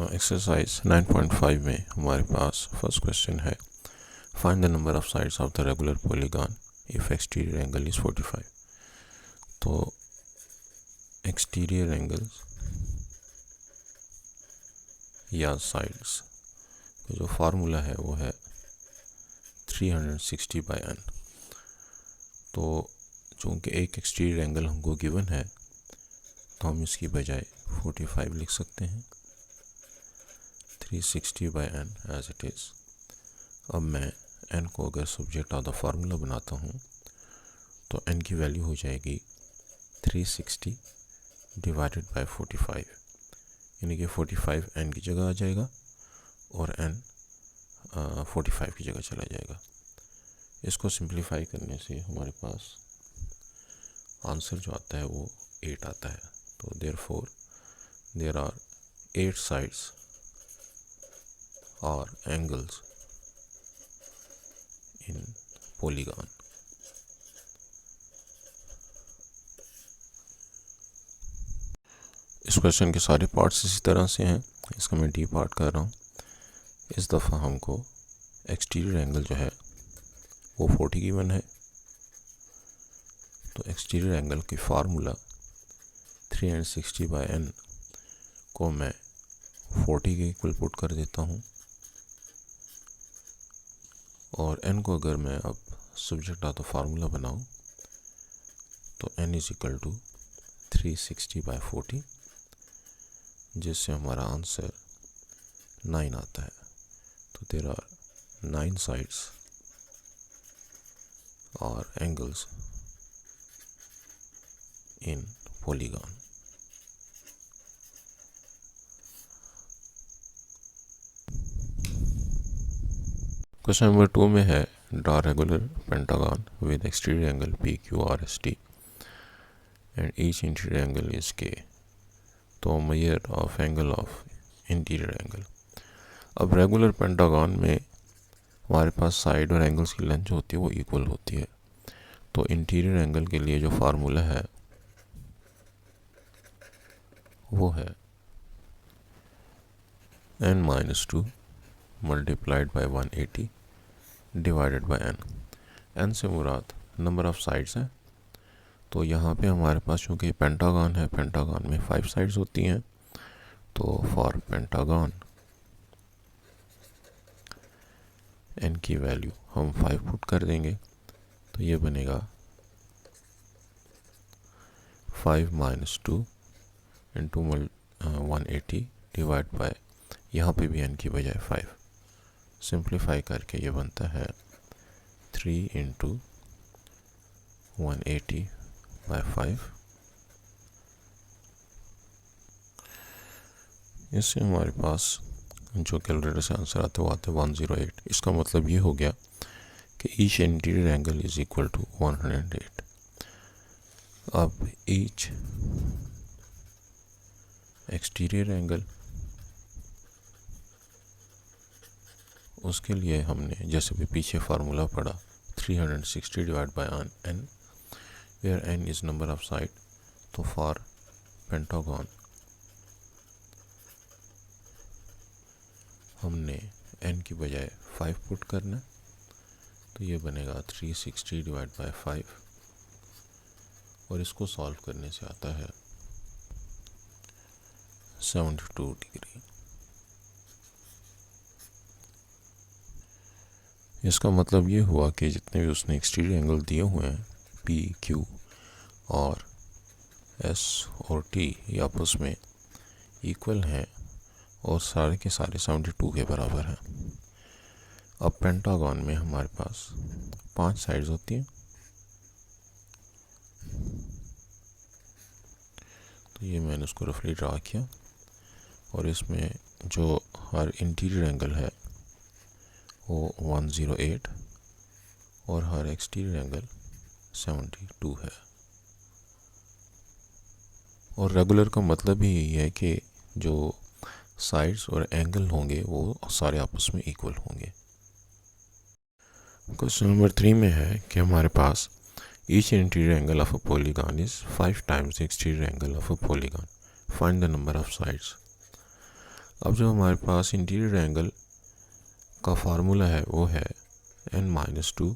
Exercise 9.5 में हमारे पास first question है, find the number of sides of the regular polygon if exterior angle is 45। तो exterior angles या sides का जो फार्मूला है वो है 360/n। तो चूँकि एक एक्सटीरियर एंगल हमको गिवन है तो हम इसकी बजाय 45 लिख सकते हैं, 360/n एज इट इज़। अब मैं n को अगर सब्जेक्ट ऑफ द फार्मूला बनाता हूँ तो n की वैल्यू हो जाएगी 360 डिवाइडेड बाय 45, यानी कि 45 n की जगह आ जाएगा और n 45 की जगह चला जाएगा। इसको सिंप्लीफाई करने से हमारे पास आंसर जो आता है वो 8 आता है। तो देयरफॉर देयर आर 8 साइड्स और angles in polygon। इस क्वेश्चन के सारे पार्ट्स इसी तरह से हैं, इसका मैं डी पार्ट कर रहा हूँ। इस दफ़ा हमको एक्सटीरियर एंगल जो है वो 40 गिवन है, तो एक्सटीरियर एंगल की फार्मूला 360/n को मैं 40 के इक्वल पुट कर देता हूँ, और n को अगर मैं अब सब्जेक्ट ऑफ द फार्मूला बनाऊँ तो n इज इक्वल टू 360/40, जिससे हमारा आंसर 9 आता है। तो देयर आर 9 साइड्स और angles in polygon. Question number 2 में है, draw regular pentagon with exterior angle PQRST and each interior angle is K। तो measure of angle of interior angle. अब रेगुलर पेंटागन में हमारे पास साइड और एंगल्स की length जो होती है वो इक्वल होती है। तो इंटीरियर एंगल के लिए जो फार्मूला है वो है n-2 multiplied by 180 divided by n। n से मुराद नंबर ऑफ साइड्स है। तो यहाँ पे हमारे पास चूँकि पेंटागन है, पेंटागन में 5 साइड्स होती हैं, तो फॉर पेंटागन n की वैल्यू हम 5 पुट कर देंगे, तो ये बनेगा 5-2 इंटू 180 डिवाइड बाय, यहाँ पे भी n की बजाय 5, सिंप्लीफाई करके ये बनता है 3 इंटू 180/5। इससे हमारे पास जो कैलकुलेटर से आंसर आते वो आते 108। इसका मतलब ये हो गया कि each interior angle is equal to 108। अब ईच एक्सटीरियर एंगल, उसके लिए हमने जैसे भी पीछे फार्मूला पढ़ा 360 divide by n, where n is number of side. तो फॉर पेंटागन हमने n की बजाय 5 पुट करना, तो ये बनेगा 360 डिवाइड बाय 5, और इसको सॉल्व करने से आता है 72 डिग्री। इसका मतलब ये हुआ कि जितने भी उसने एक्सटीरियर एंगल दिए हुए हैं P, Q और S और T, ये आपस में इक्वल हैं और सारे के सारे 72 के बराबर हैं। अब पेंटागन में हमारे पास 5 साइड्स होती हैं, तो ये मैंने उसको रफली ड्रा किया, और इसमें जो हर इंटीरियर एंगल है वो 108 और हर एक्सटीरियर एंगल 72 है। और रेगुलर का मतलब ही यही है कि जो साइड्स और एंगल होंगे वो सारे आपस में इक्वल होंगे। क्वेश्चन नंबर 3 में है कि हमारे पास each interior angle of a polygon is 5 times the exterior angle of a polygon, find the number of sides. अब जो हमारे पास इंटीरियर एंगल का फार्मूला है वो है n-2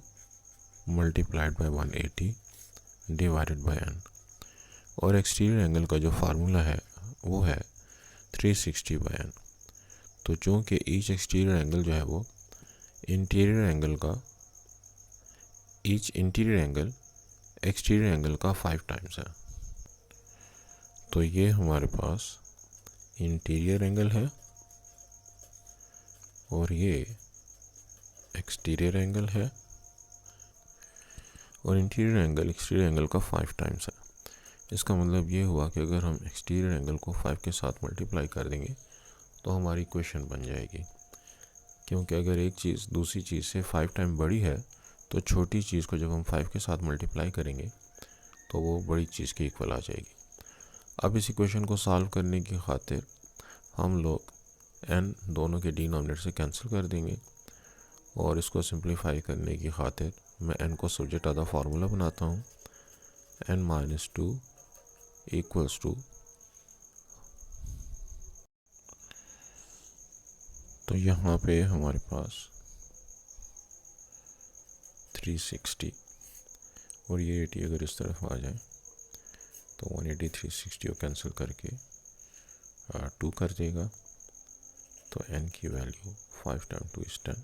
multiplied by 180 divided by n, और एक्सटीरियर एंगल का जो फार्मूला है वो है 360 बाय n। तो चूँकि ईच एक्सटीरियर एंगल जो है वो इंटीरियर एंगल एक्सटीरियर एंगल का 5 टाइम्स है। तो ये हमारे पास इंटीरियर एंगल है और ये एक्सटीरियर एंगल है, और इंटीरियर एंगल एक्सटीरियर एंगल का 5 टाइम्स है। इसका मतलब ये हुआ कि अगर हम एक्सटीरियर एंगल को 5 के साथ मल्टीप्लाई कर देंगे तो हमारी इक्वेशन बन जाएगी, क्योंकि अगर एक चीज़ दूसरी चीज़ से 5 टाइम बड़ी है तो छोटी चीज़ को जब हम 5 के साथ मल्टीप्लाई करेंगे तो वो बड़ी चीज़ के इक्वल आ जाएगी। अब इस इक्वेशन को सॉल्व करने की खातिर हम लोग n दोनों के डिनोमिनेटर से कैंसिल कर देंगे, और इसको सिंप्लीफाई करने की खातिर मैं n को सब्जेक्ट आधा फार्मूला बनाता हूँ। n-2 इक्वल्स टू, तो यहाँ पे हमारे पास 360 और ये 80 अगर इस तरफ आ जाए तो 180 360 को कैंसिल करके 2 कर देगा। तो n की वैल्यू 5 टाइम 2 इज 10,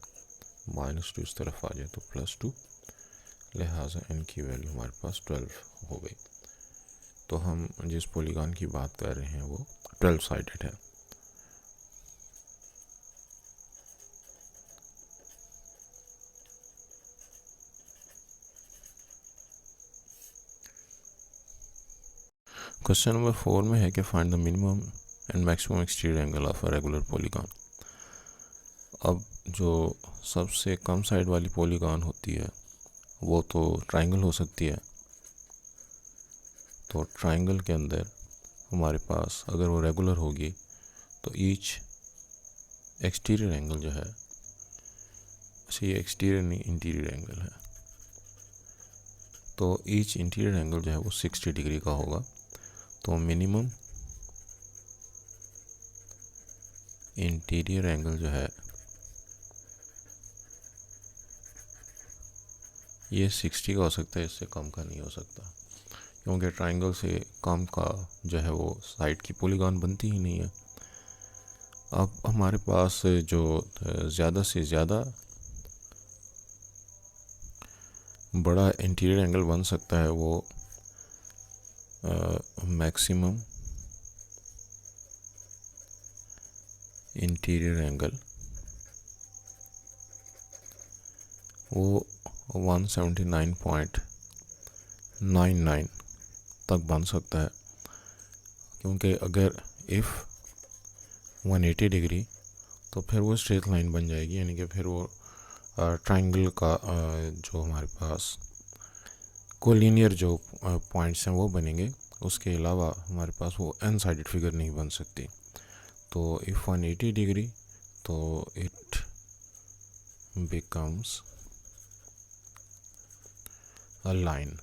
-2 इस तरफ आ जाए तो +2, लिहाजा n की वैल्यू हमारे पास 12 हो गई। तो हम जिस पॉलीगॉन की बात कर रहे हैं वो 12 साइडेड है। क्वेश्चन नंबर 4 में है कि find the minimum and maximum exterior angle of a regular polygon. अब जो सबसे कम साइड वाली पॉलीगॉन होती है वो तो ट्रायंगल हो सकती है। तो ट्रायंगल के अंदर हमारे पास अगर वो रेगुलर होगी तो ईच एक्सटीरियर एंगल जो है, ये एक्सटीरियर नहीं इंटीरियर एंगल है, तो ईच इंटीरियर एंगल जो है वो 60 डिग्री का होगा। तो मिनिमम इंटीरियर एंगल जो है ये 60 का हो सकता है, इससे कम का नहीं हो सकता, क्योंकि ट्रायंगल से कम का जो है वो साइड की पॉलीगॉन बनती ही नहीं है। अब हमारे पास जो ज़्यादा से ज़्यादा बड़ा इंटीरियर एंगल बन सकता है वो मैक्सिमम इंटीरियर एंगल वो 179.99 तक बन सकता है, क्योंकि अगर इफ़ 180 डिग्री तो फिर वो स्ट्रेट लाइन बन जाएगी, यानी कि फिर वो ट्रायंगल का जो हमारे पास कोलिनियर जो पॉइंट्स हैं वो बनेंगे। उसके अलावा हमारे पास वो एन साइडेड फिगर नहीं बन सकती। तो इफ़ 180 डिग्री तो it becomes a line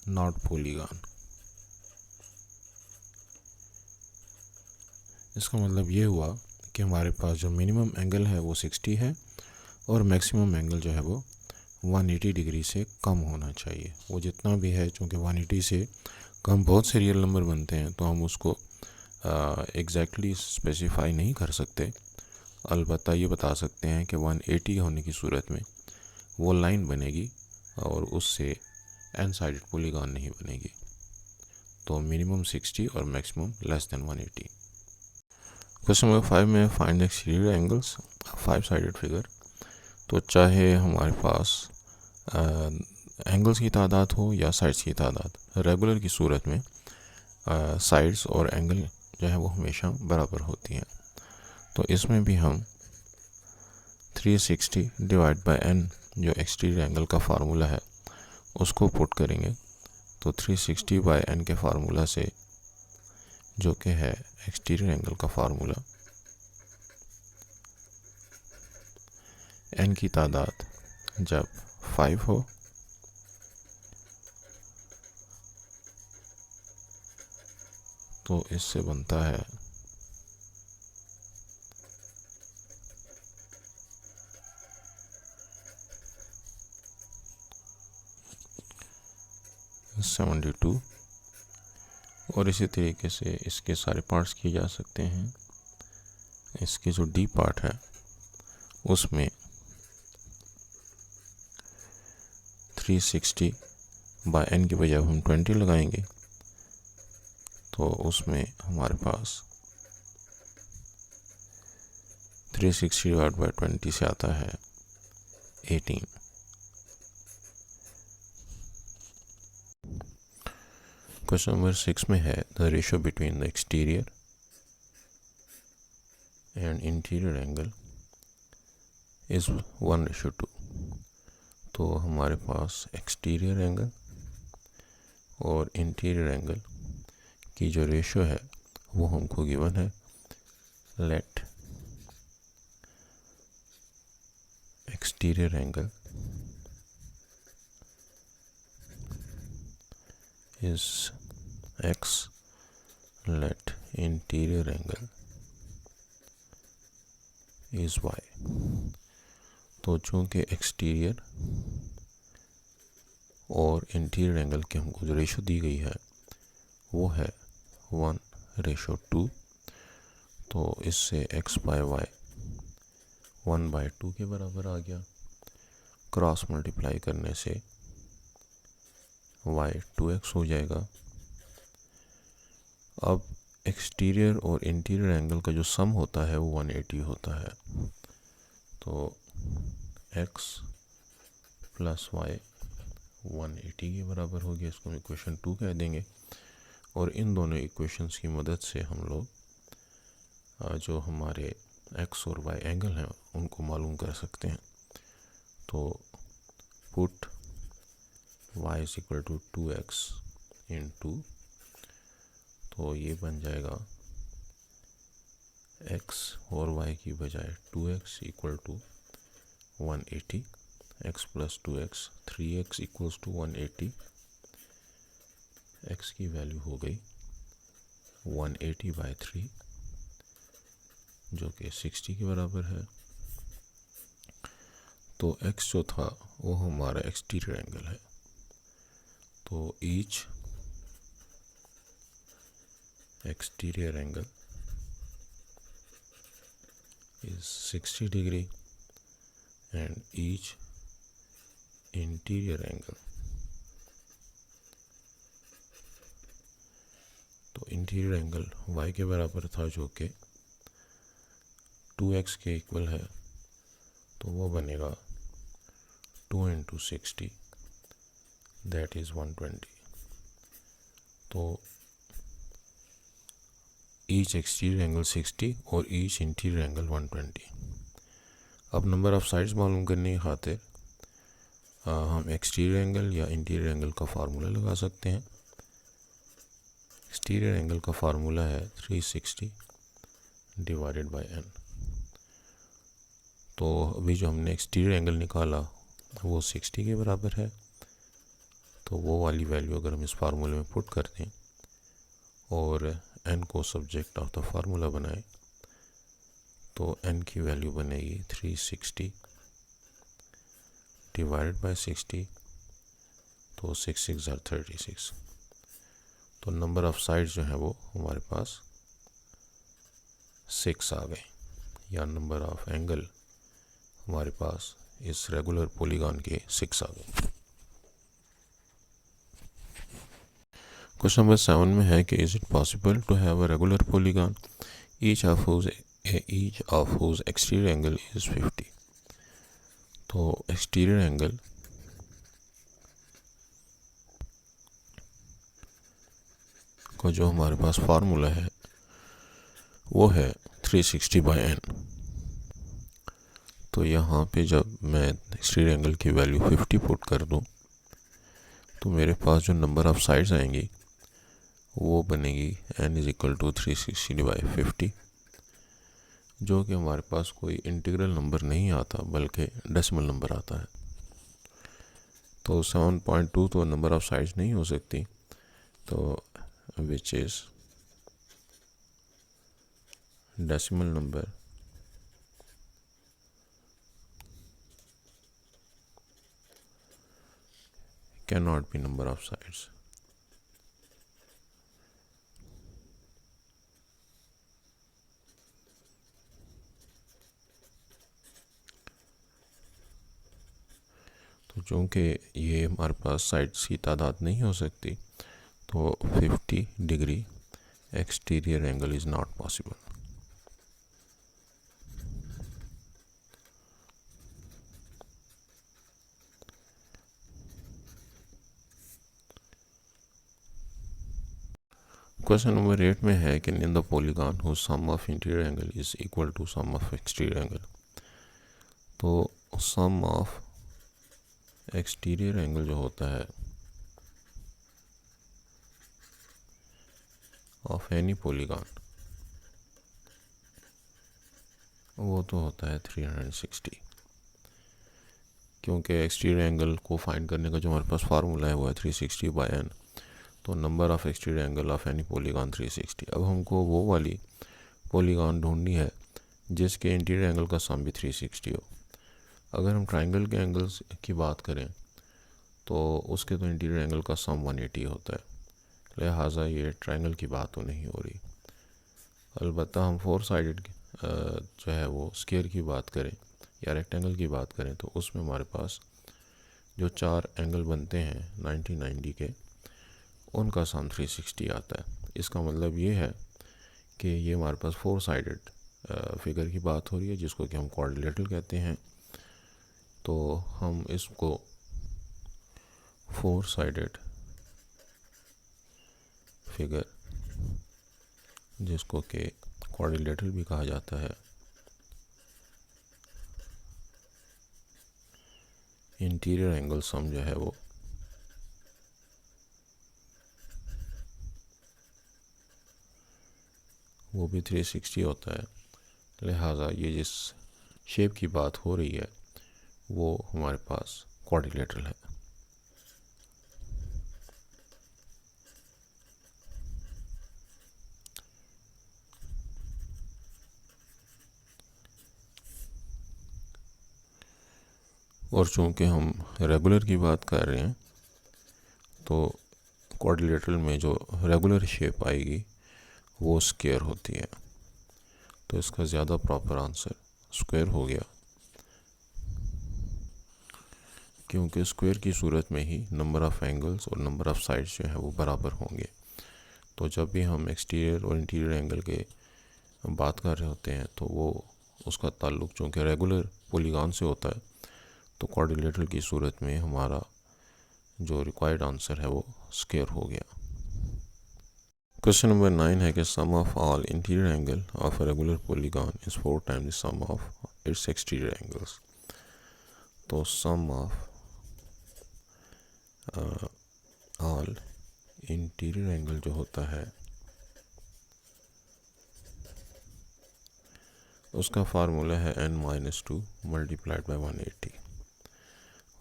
not polygon. इसका मतलब ये हुआ कि हमारे पास जो मिनिमम एंगल है वो 60 है और मैक्सिमम एंगल जो है वो 180 डिग्री से कम होना चाहिए। वो जितना भी है, चूँकि 180 से कम बहुत से रियल नंबर बनते हैं तो हम उसको एग्जैक्टली स्पेसिफाई नहीं कर सकते। अलबत्ता ये बता सकते हैं कि 180 होने की सूरत में वो लाइन बनेगी और उससे एन साइडेड पॉलीगॉन नहीं बनेगी। तो मिनिमम 60 और maximum less than 180। Question number 5 में find the exterior angles 5 sided figure. तो चाहे हमारे पास एंगल्स की तादाद हो या साइड्स की तादाद, रेगुलर की सूरत में साइड्स और एंगल जो है वो हमेशा बराबर होती हैं। तो इसमें भी हम 360 डिवाइड बाय n जो एक्सटीरियर एंगल का फार्मूला है उसको पुट करेंगे। तो 360 बाय n के फार्मूला से जो कि है एक्सटीरियर एंगल का फार्मूला, n की तादाद जब 5 हो तो इससे बनता है 72 और इसी तरीके से इसके सारे पार्ट्स किए जा सकते हैं। इसके जो डी पार्ट है उसमें 360 बाय n की बजाय हम 20 लगाएंगे तो उसमें हमारे पास 360 डिवाइड बाय 20 से आता है 18। क्वेश्चन नंबर 6 में है the ratio between the exterior and interior angle is 1:2। तो हमारे पास एक्सटीरियर एंगल और इंटीरियर एंगल की जो रेशियो है वो हमको गिवन है। Let exterior angle is x, let interior angle is y। तो चूंकि एक्सटीरियर और इंटीरियर एंगल की हमको जो रेशो दी गई है वो है 1:2, तो इससे x बाय वाई 1/2 के बराबर आ गया। क्रॉस मल्टीप्लाई करने से y 2x हो जाएगा। अब एक्सटीरियर और इंटीरियर एंगल का जो सम होता है वो 180 होता है, तो x प्लस वाई 180 के बराबर हो गया। इसको हम इक्वेशन 2 कह देंगे और इन दोनों इक्वेशंस की मदद से हम लोग जो हमारे x और y एंगल हैं उनको मालूम कर सकते हैं। तो put y is equal to 2x into, तो ये बन जाएगा x और y की बजाय 2x equal to 180, x plus 2x 3x equals to 180। x की वैल्यू हो गई 180/3 जो कि 60 के बराबर है। तो x जो था वो हमारा एक्सटीरियर एंगल है, तो each exterior angle is 60 degree and each interior angle, तो इंटीरियर एंगल y के बराबर था जो कि 2x के इक्वल है, तो वो बनेगा 2 into 60 that is 120। तो ईच एक्सटीरियर एंगल 60 और ईच इंटीरियर एंगल 120। अब नंबर ऑफ साइड्स मालूम करने की खातिर हम एक्सटीरियर एंगल या इंटीरियर एंगल का फार्मूला लगा सकते हैं। एक्सटीरियर एंगल का फार्मूला है 360 डिवाइडेड बाय n। तो अभी जो हमने एक्सटीरियर एंगल निकाला वो 60 के बराबर है, तो वो वाली वैल्यू अगर हम इस फार्मूले में पुट कर दें और n को सब्जेक्ट ऑफ द फार्मूला बनाए तो n की वैल्यू बनेगी 360 डिवाइडेड बाय 60, तो 6 6 are 36। तो नंबर ऑफ साइड्स जो है वो हमारे पास 6 आ गए, या नंबर ऑफ एंगल हमारे पास इस रेगुलर पॉलीगॉन के 6 आ गए। क्वेश्चन नंबर 7 में है कि is it possible to have a regular polygon each of whose exterior angle is 50। तो एक्सटीरियर एंगल का जो हमारे पास फार्मूला है वो है 360/n। तो यहाँ पे जब मैं एक्सटीरियर एंगल की वैल्यू 50 पुट कर दूँ तो मेरे पास जो नंबर ऑफ साइड्स आएंगी वो बनेगी n इज इक्वल टू 360/50, जो कि हमारे पास कोई इंटीग्रल नंबर नहीं आता बल्कि डेसिमल नंबर आता है। तो 7.2 तो नंबर ऑफ साइड्स नहीं हो सकती, तो which is decimal number can not be number of sides. चूँकि ये हमारे पास साइड्स की तादाद नहीं हो सकती, तो 50 degree exterior angle is not possible. Question number 8 में है कि in the polygon whose sum of interior angle is equal to sum of exterior angle. तो सम ऑफ एक्सटीरियर एंगल जो होता है ऑफ एनी पॉलीगॉन वो तो होता है 360, क्योंकि एक्सटीरियर एंगल को फाइंड करने का जो हमारे पास फार्मूला है वो है 360/n। तो number of exterior angle of any polygon 360। अब हमको वो वाली पॉलीगॉन ढूंढनी है जिसके इंटीरियर एंगल का सम भी 360 हो। अगर हम ट्राइंगल के एंगल्स की बात करें तो उसके तो इंटीरियर एंगल का सम 180 होता है, लिहाजा ये ट्राइंगल की बात तो नहीं हो रही। अलबत्ता हम 4 साइडेड जो है वो स्क्वायर की बात करें या रेक्टेंगल की बात करें तो उसमें हमारे पास जो 4 एंगल बनते हैं 90 के, उनका सम 360 आता है। इसका मतलब ये है कि ये हमारे पास 4 साइडेड फिगर की बात हो रही है जिसको कि हम क्वाड्रिलेटरल कहते हैं। तो हम इसको 4 साइडेड फिगर जिसको कि क्वाड्रिलेटरल भी कहा जाता है, इंटीरियर एंगल सम जो है वो भी 360 होता है। लिहाजा ये जिस शेप की बात हो रही है वो हमारे पास क्वाड्रिलेटरल है। और चूँकि हम रेगुलर की बात कर रहे हैं तो क्वाड्रिलेटरल में जो रेगुलर शेप आएगी वो स्क्वायर होती है। तो इसका ज़्यादा प्रॉपर आंसर स्क्वायर हो गया, क्योंकि स्क्वायर की सूरत में ही नंबर ऑफ़ एंगल्स और नंबर ऑफ़ साइड्स जो है वो बराबर होंगे। तो जब भी हम एक्सटीरियर और इंटीरियर एंगल के बात कर रहे होते हैं तो वो उसका ताल्लुक चूँकि रेगुलर पॉलीगॉन से होता है, तो क्वाड्रिलेटरल की सूरत में हमारा जो रिक्वायर्ड आंसर है वो स्क्वायर हो गया। क्वेश्चन नंबर 9 है कि sum of all interior angle of a regular polygon is 4 times the sum of its exterior angles. तो sum of all interior angle जो होता है उसका फार्मूला है n-2 मल्टीप्लाइड बाय 180,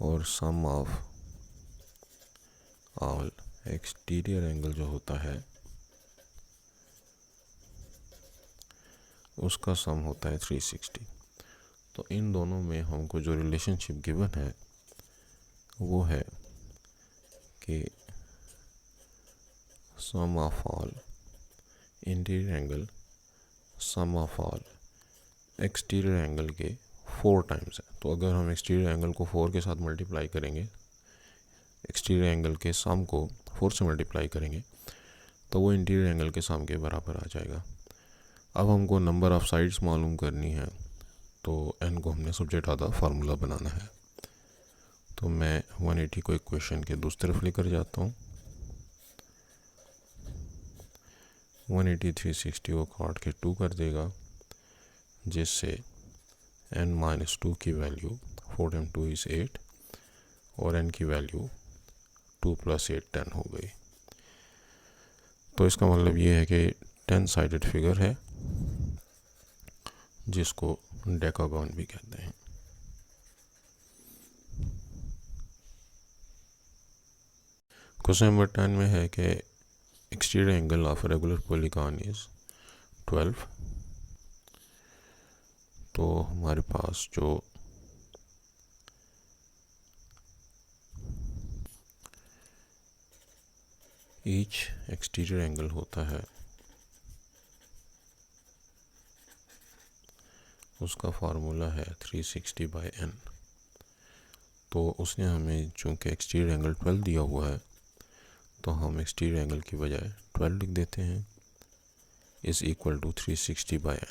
और सम ऑफ ऑल एक्सटीरियर एंगल जो होता है उसका सम होता है 360। तो इन दोनों में हमको जो रिलेशनशिप गिवन है वो है कि sum of all interior angle sum of all exterior angle के 4 टाइम्स है। तो अगर हम एक्सटीरियर एंगल को 4 के साथ मल्टीप्लाई करेंगे, एक्सटीरियर एंगल के सम को 4 से मल्टीप्लाई करेंगे तो वो इंटीरियर एंगल के सम के बराबर आ जाएगा। अब हमको नंबर ऑफ़ साइड्स मालूम करनी है, तो n को हमने सब्जेक्ट आधा फार्मूला बनाना है। तो मैं 180 को इक्वेशन के दूसरी तरफ लेकर जाता हूँ। 180 360 को काट के 2 कर देगा, जिससे n-2 की वैल्यू 4 टाइम 2 इज़ 8 और n की वैल्यू 2 + 8 10 हो गई। तो इसका मतलब ये है कि 10 साइडेड फिगर है जिसको डेकागॉन भी कहते हैं। क्वेश्चन नंबर 10 में है कि exterior angle of regular polygon is 12। तो हमारे पास जो ईच एक्सटीरियर एंगल होता है उसका फार्मूला है 360/n। तो उसने हमें चूँकि एक्सटीरियर एंगल 12 दिया हुआ है तो हम एक्सटीरियर एंगल की बजाय 12 लिख देते हैं इज़ इक्वल टू 360/n।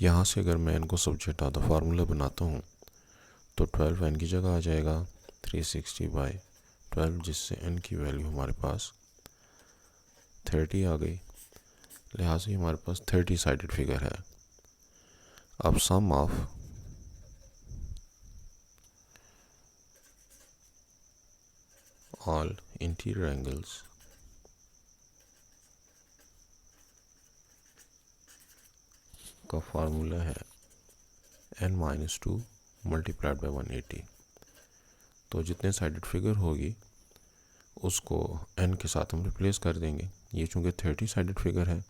यहाँ से अगर मैं n को सब्जेक्ट आधा फार्मूला बनाता हूँ तो 12 n की जगह आ जाएगा 360/12, जिससे n की वैल्यू हमारे पास 30 आ गई। लिहाजा हमारे पास 30 साइडेड फिगर है। अब सम ऑफ ऑल इंटीरियर एंगल्स का फार्मूला है n-2 मल्टीप्लाइड बाय 180। तो जितने साइडेड फिगर होगी उसको n के साथ हम रिप्लेस कर देंगे। ये चूँकि 30 साइडेड फिगर है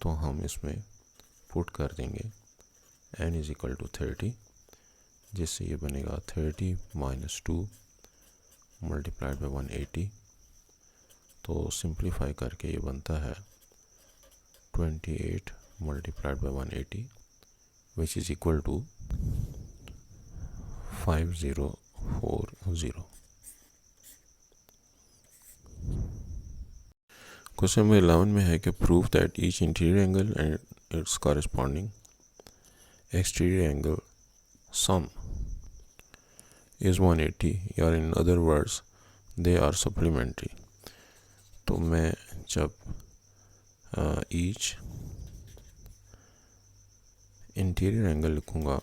तो हम इसमें पुट कर देंगे n इज़ इक्वल टू 30, जिससे ये बनेगा 30 - 2 मल्टीप्लाइड बाय 180। तो सिंप्लीफाई करके ये बनता है 28 multiplied by 180 which is equal to 5040। Question number 11 में है कि prove that each interior angle and its corresponding exterior angle sum is 180, या in other words they are supplementary. तो मैं जब ईच इंटीरियर एंगल लिखूँगा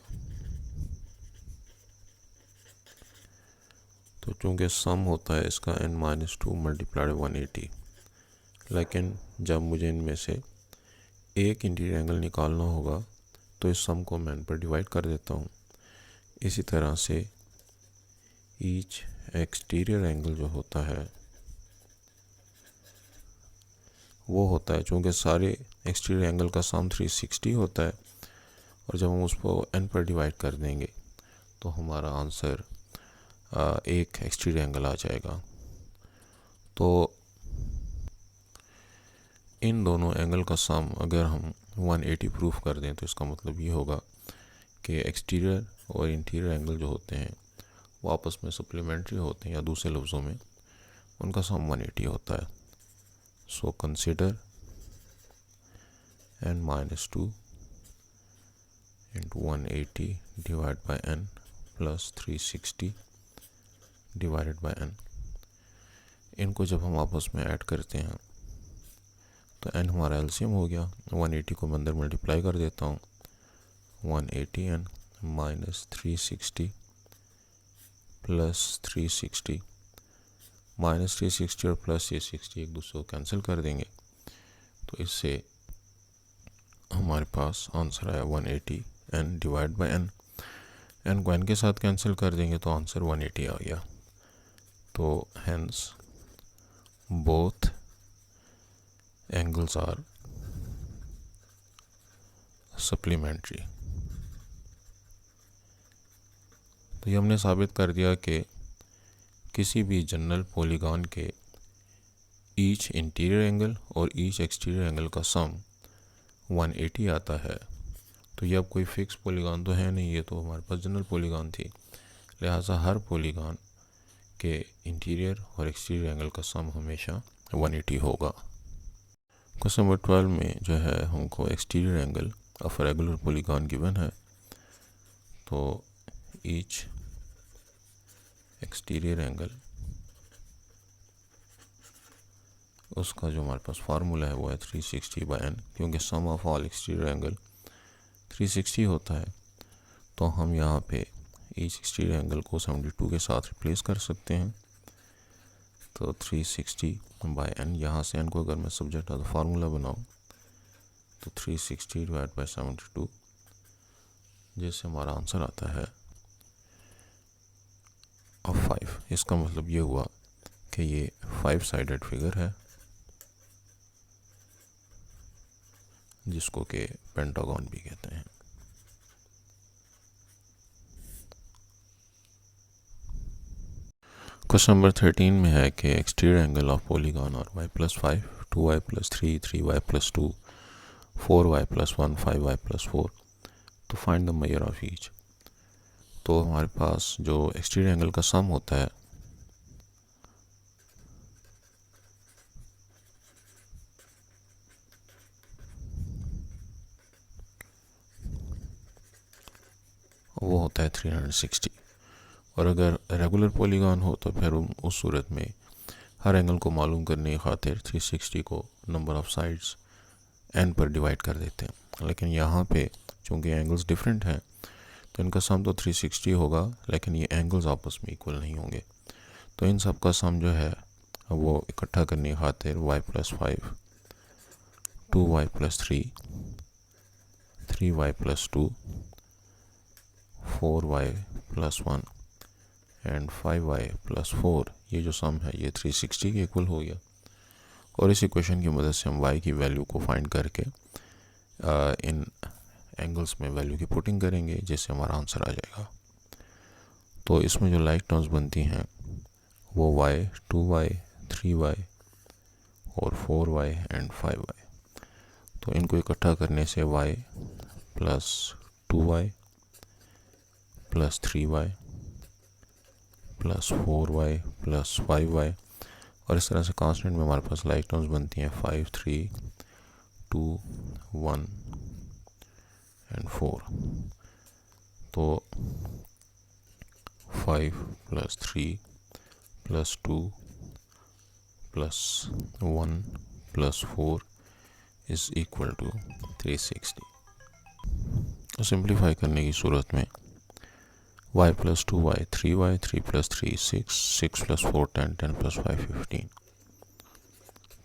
तो चूँकि सम होता है इसका n-2 मल्टीप्लाइड 180, लेकिन जब मुझे इनमें से एक इंटीरियर एंगल निकालना होगा तो इस सम को मैं n पर डिवाइड कर देता हूँ। इसी तरह से ईच एक्सटीरियर एंगल जो होता है वो होता है, चूँकि सारे एक्सटीरियर एंगल का सम 360 होता है, और जब हम उसको n पर डिवाइड कर देंगे तो हमारा आंसर एक एक्सटीरियर एंगल आ जाएगा। तो इन दोनों एंगल का सम अगर हम 180 प्रूफ कर दें तो इसका मतलब ये होगा कि एक्सटीरियर और इंटीरियर एंगल जो होते हैं वो आपस में सप्लीमेंट्री होते हैं, या दूसरे लफ्ज़ों में उनका सम 180 होता है। So consider n-2 into 180 divide by n plus 360 divided by n। इनको जब हम आपस में ऐड करते हैं तो n हमारा एलसीएम हो गया। 180 को मैं अंदर मल्टीप्लाई कर देता हूँ, 180n माइनस 360 प्लस 360 माइनस 360 और प्लस 360 एक दूसरे को कैंसिल कर देंगे, तो इससे हमारे पास आंसर आया 180 n divide by n। n को n के साथ कैंसिल कर देंगे तो आंसर 180 आ गया। तो hence both angles are supplementary. तो ये हमने साबित कर दिया कि किसी भी जनरल पॉलीगॉन के ईच इंटीरियर एंगल और ईच एक्सटीरियर एंगल का सम 180 आता है। तो ये अब कोई फिक्स पॉलीगॉन तो है नहीं, ये तो हमारे पास जनरल पॉलीगॉन थी, लिहाजा हर पॉलीगॉन के इंटीरियर और एक्सटीरियर एंगल का सम हमेशा 180 होगा। क्वेश्चन नंबर 12 में जो है हमको exterior angle of regular polygon given है। तो ईच एक्सटीरियर एंगल, उसका जो हमारे पास फार्मूला है वो है 360/n, क्योंकि सम ऑफ ऑल एक्सटीरियर एंगल 360 होता है। तो हम यहाँ पे ईच एक्सटीरियर एंगल को 72 के साथ रिप्लेस कर सकते हैं। तो 360/n, यहाँ से n को अगर मैं सब्जेक्ट ऑफ द फार्मूला बनाऊँ तो 360 डिवाइड बाय 72, जिससे हमारा आंसर आता है 5। इसका मतलब ये हुआ कि ये 5 साइडेड फिगर है जिसको कि पेंटागन भी कहते हैं। क्वेश्चन नंबर 13 में है कि एक्सटीरियर एंगल ऑफ पॉलीगॉन और y+5, 2y+3, 3y+2, 4y+1, 5y+4, तो find the measure of each. तो हमारे पास जो एक्सटीरियर एंगल का सम होता है वो होता है 360। और अगर रेगुलर पॉलीगॉन हो तो फिर उस सूरत में हर एंगल को मालूम करने की खातिर 360 को नंबर ऑफ़ साइड्स n पर डिवाइड कर देते हैं। लेकिन यहाँ पे चूँकि एंगल्स डिफरेंट हैं तो इनका सम तो 360 होगा, लेकिन ये एंगल्स आपस में इक्वल नहीं होंगे। तो इन सब का सम जो है वो इकट्ठा करने की खातिर y+5, 2y+3, 3y+2, 4y+1 and 5y+4, ये जो सम है ये 360 के इक्वल हो गया। और इस इक्वेशन की मदद से हम y की वैल्यू को फाइंड करके इन एंगल्स में वैल्यू की पुटिंग करेंगे, जिससे हमारा आंसर आ जाएगा। तो इसमें जो लाइक टर्म्स बनती हैं वो y, 2y, 3y और 4y एंड 5y। तो इनको इकट्ठा करने से y plus 2y plus 3y plus 4y plus 5y, और इस तरह से कांस्टेंट में हमारे पास लाइक टर्म्स बनती हैं 5, 3, 2, 1 एंड 4। तो 5 plus 3 plus 2 plus 1 plus 4 is equal to 360। तो सिंप्लीफाई करने की सूरत में y plus 2y 3y, 3 plus 3 6, 6 plus 4 10, 10 plus 5 15।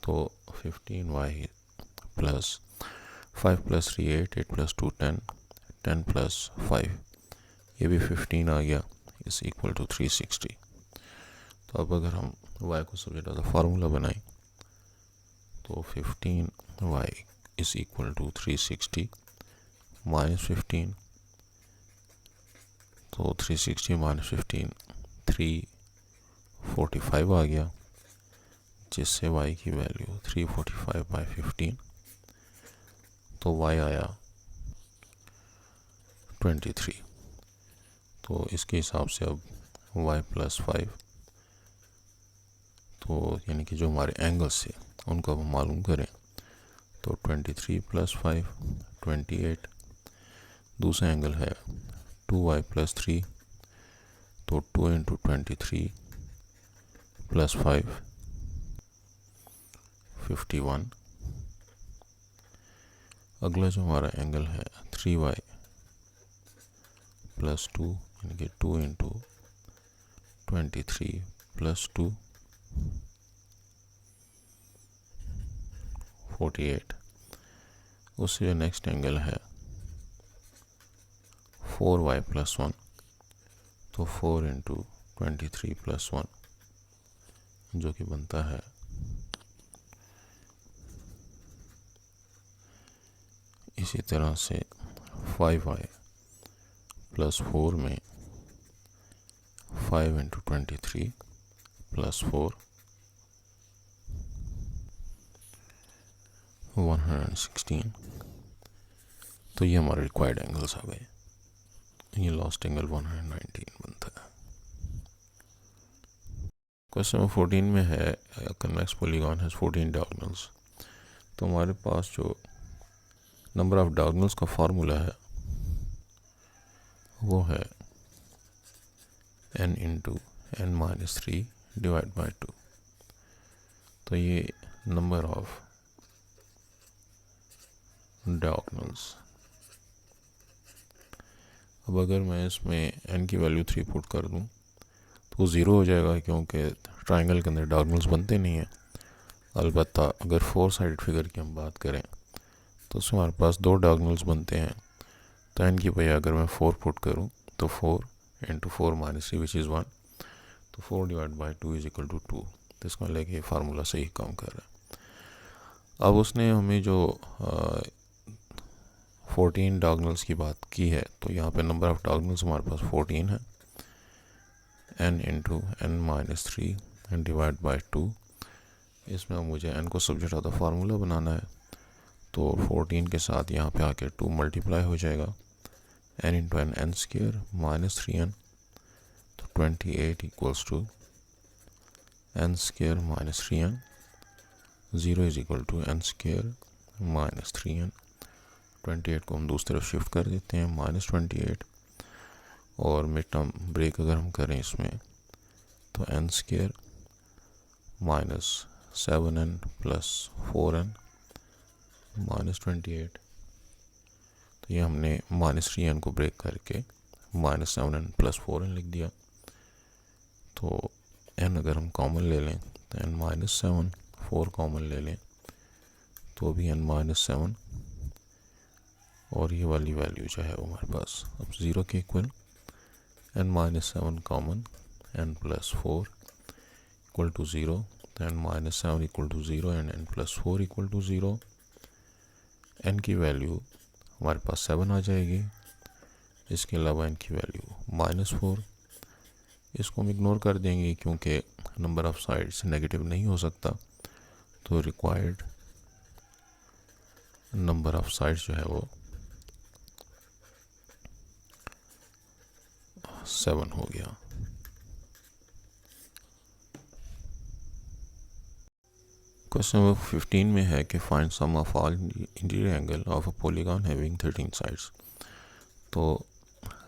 तो 15y plus 5 plus 3 8, 8 plus 2 10, 10 plus 5 ये भी 15 आ गया, इज इक्वल टू 360। तो अब अगर हम y को सब्जेक्ट एज अ फार्मूला बनाएं तो 15y is equal to 360 minus 15, तो 360 माइनस 15 345 आ गया, जिससे y की वैल्यू 345/15, तो y आया 23। तो इसके हिसाब से अब y प्लस 5, तो यानी कि जो हमारे एंगल्स थे उनको हम मालूम करें तो 23 प्लस 5 28। दूसरा एंगल है 2y प्लस 3, तो 2 इंटू 23 प्लस 5 51। अगला जो हमारा एंगल है 3y प्लस 2, यानी कि 2 इंटू 23 प्लस 2 48। उससे जो नेक्स्ट एंगल है 4y प्लस 1, तो 4 इंटू 23 प्लस 1 जो कि बनता है इसी तरह से 5y प्लस 4 में 5 इंटू 23 प्लस 4 116। तो ये हमारे रिक्वायर्ड एंगल्स आ गए। ये लास्ट एंगल 119 बनता है। क्वेश्चन नंबर 14 में है कन्वेक्स पॉलीगॉन हैज 14 डायगोनल्स। तो हमारे पास जो नंबर ऑफ डायगोनल्स का फार्मूला है वो है n into n minus 3 divide by 2। तो ये नंबर ऑफ डायगोनल्स। अब अगर मैं इसमें n की वैल्यू 3 पुट कर दूं तो 0 हो जाएगा, क्योंकि ट्राइंगल के अंदर डायगोनल्स बनते नहीं हैं। अलबत्ता अगर 4 साइड फिगर की हम बात करें तो उसमें हमारे पास 2 डायगोनल्स बनते हैं। तो n की बजाय अगर मैं 4 पुट करूं तो 4 इंटू 4 माइनस 3 विच इज़ 1, तो 4 divide by 2 is equal to 2। तो इसका मतलब ये फार्मूला सही काम कर रहा है। अब उसने हमें जो 14 डायगोनल्स की बात की है, तो यहाँ पे नंबर ऑफ डायगोनल्स हमारे पास 14 है। n into n minus 3 and divide by 2। इसमें मुझे n को सब्जेक्ट ऑफ द फार्मूला बनाना है, तो 14 के साथ यहाँ पे आके 2 मल्टीप्लाई हो जाएगा। n into n n square minus 3n, तो 28 equals to n square minus 3n, 0 is equal to n square minus 3n। 28 को हम दूसरी तरफ शिफ्ट कर देते हैं माइनस 28, और मिड टर्म ब्रेक अगर हम करें इसमें तो n square minus 7n plus 4n minus 28, तो ये हमने माइनस 3n को ब्रेक करके माइनस 7n प्लस 4n लिख दिया। तो n अगर हम कॉमन ले लें तो n माइनस 7, 4 कॉमन ले लें तो भी n माइनस 7, और ये वाली वैल्यू जो है वो हमारे पास अब 0 के equal, n minus 7 common, n plus 4 equal to 0, तो n minus 7 equal to 0 and n plus 4 equal to 0। n की वैल्यू हमारे पास 7 आ जाएगी, इसके अलावा n की वैल्यू माइनस 4। इसको हम इग्नोर कर देंगे क्योंकि नंबर ऑफ साइड्स नेगेटिव नहीं हो सकता, तो रिक्वायर्ड नंबर ऑफ साइड्स जो है वो 7 हो गया। क्वेश्चन नंबर 15 में है कि find sum of all interior angle of a polygon having 13 sides. तो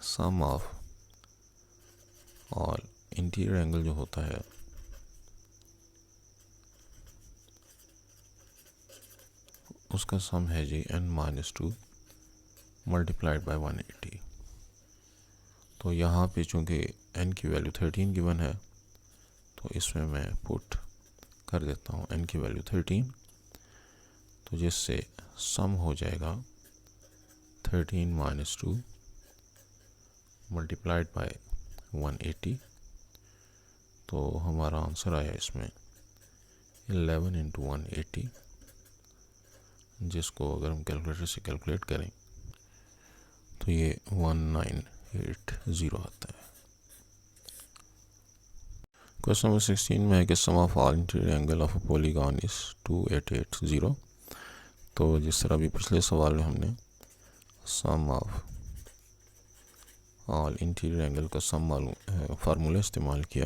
sum of all interior angle जो होता है उसका सम है जी n-2 मल्टीप्लाइड बाय 180। तो यहाँ पे चूँकि n की वैल्यू 13 गिवन है, तो इसमें मैं पुट कर देता हूँ n की वैल्यू 13, तो जिससे सम हो जाएगा 13 - 2 मल्टीप्लाइड बाय 180। तो हमारा आंसर आया इसमें 11 × 180, जिसको अगर हम कैलकुलेटर से कैलकुलेट करें तो ये 1980 आता है। क्वेश्चन नंबर 16 में है कि sum of all interior angle of a polygon is 2880। तो जिस तरह भी पिछले सवाल में हमने sum of all interior angle का सम फार्मूला इस्तेमाल किया,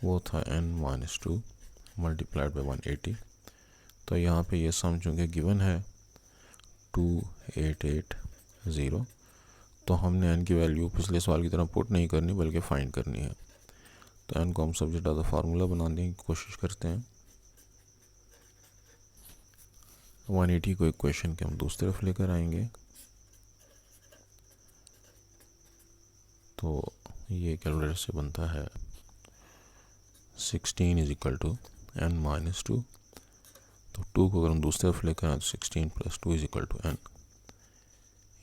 वो था n-2 मल्टीप्लाइड बाय 180। तो यहाँ पे ये सम चूँकि गिवन है 2880, तो हमने n की वैल्यू पिछले सवाल की तरह पुट नहीं करनी बल्कि फाइंड करनी है। तो n को हम सब्जेक्ट ऑफ द फार्मूला बनाने की कोशिश करते हैं। 180 को इक्वेशन के हम दूसरी तरफ लेकर आएंगे, तो ये कैलकुलेटर से बनता है 16 इज इक्वल टू n-2। तो 2 को अगर हम दूसरी तरफ लेकर आए तो 16 + 2 इज इक्वल टू n,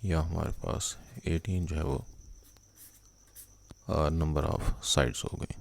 या हमारे पास 18 जो है वो नंबर ऑफ साइड्स हो गई।